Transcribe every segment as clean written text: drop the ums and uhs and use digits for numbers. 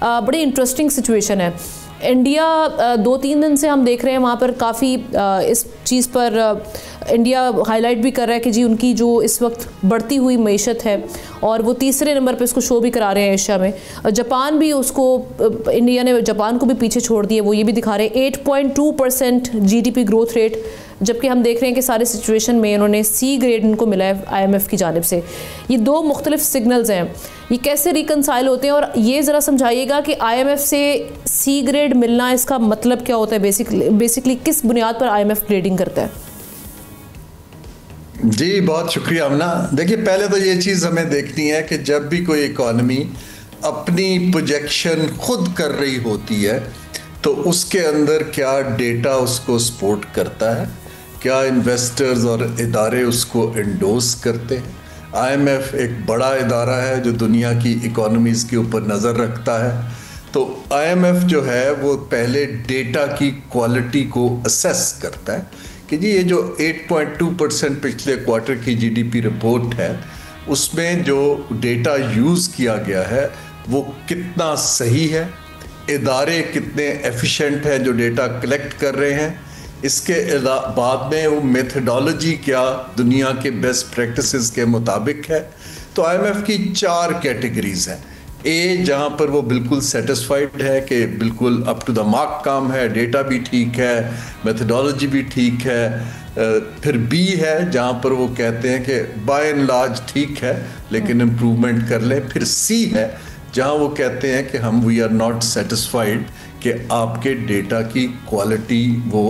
बड़ी interesting situation है। India 2-3 दिन से हम देख रहे हैं वहाँ पर काफ़ी इस चीज़ पर इंडिया हाईलाइट भी कर रहा है कि जी उनकी जो इस वक्त बढ़ती हुई मईशत है और वो तीसरे नंबर पे इसको शो भी करा रहे हैं एशिया में। जापान भी उसको, इंडिया ने जापान को भी पीछे छोड़ दिए, वो ये भी दिखा रहे हैं 8.2% GDP ग्रोथ रेट, जबकि हम देख रहे हैं कि सारे सिचुएशन में इन्होंने C ग्रेड इनको मिला है IMF की जानिब से। ये दो मुख्तलिफ सिग्नल्स हैं, ये कैसे रिकनसाइल होते हैं? और ये ज़रा समझाइएगा कि IMF से C ग्रेड मिलना, इसका मतलब क्या होता है? बेसिकली किस बुनियाद पर IMF ग्रेडिंग करता है? जी बहुत शुक्रिया अमना। देखिए, पहले तो ये चीज़ हमें देखनी है कि जब भी कोई इकॉनमी अपनी प्रोजेक्शन खुद कर रही होती है तो उसके अंदर क्या डेटा उसको सपोर्ट करता है, क्या इन्वेस्टर्स और इदारे उसको एंडोर्स करते हैं। IMF एक बड़ा इदारा है जो दुनिया की इकोनॉमीज़ के ऊपर नज़र रखता है, तो IMF जो है वो पहले डेटा की क्वालिटी को असेस करता है कि जी ये जो 8.2% पिछले क्वार्टर की GDP रिपोर्ट है उसमें जो डेटा यूज़ किया गया है वो कितना सही है, इदारे कितने एफिशिएंट हैं जो डेटा कलेक्ट कर रहे हैं, इसके बाद में वो मेथडोलॉजी क्या दुनिया के बेस्ट प्रैक्टिसेस के मुताबिक है। तो IMF की 4 कैटेगरीज हैं। A, जहाँ पर वो बिल्कुल सेटिस्फाइड है कि बिल्कुल अप टू द मार्क काम है, डेटा भी ठीक है, मेथडोलॉजी भी ठीक है। फिर B है जहाँ पर वो कहते हैं कि बाय एंड लार्ज ठीक है लेकिन इम्प्रूवमेंट कर लें। फिर C है जहाँ वो कहते हैं कि हम वी आर नॉट सेटिस्फाइड कि आपके डेटा की क्वालिटी वो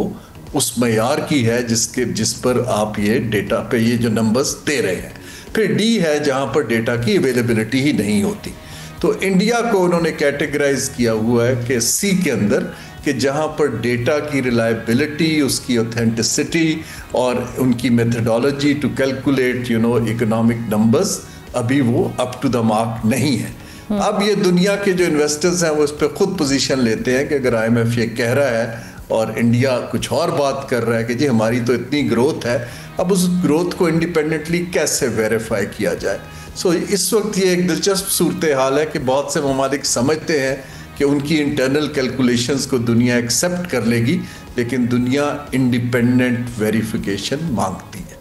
उस मयार की है जिस पर आप ये डेटा पे ये जो नंबर्स दे रहे हैं। फिर D है जहाँ पर डेटा की अवेलेबिलिटी ही नहीं होती। तो इंडिया को उन्होंने कैटेगराइज किया हुआ है कि C के अंदर कि जहाँ पर डेटा की रिलायबिलिटी, उसकी ऑथेंटिसिटी और उनकी methodology to calculate economic numbers अभी वो अप टू द मार्क नहीं है। अब ये दुनिया के जो इन्वेस्टर्स हैं वो इस पर खुद पोजीशन लेते हैं कि अगर IMF ये कह रहा है और इंडिया कुछ और बात कर रहा है कि जी हमारी तो इतनी ग्रोथ है, अब उस ग्रोथ को इंडिपेंडेंटली कैसे वेरीफाई किया जाए। सो इस वक्त ये एक दिलचस्प सूरत हाल है कि बहुत से ममालिक समझते हैं कि उनकी इंटरनल कैलकुलेशंस को दुनिया एक्सेप्ट कर लेगी, लेकिन दुनिया इंडिपेंडेंट वेरिफिकेशन मांगती है।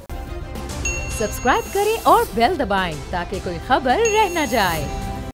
सब्सक्राइब करें और बेल दबाएं ताकि कोई खबर रह न जाए।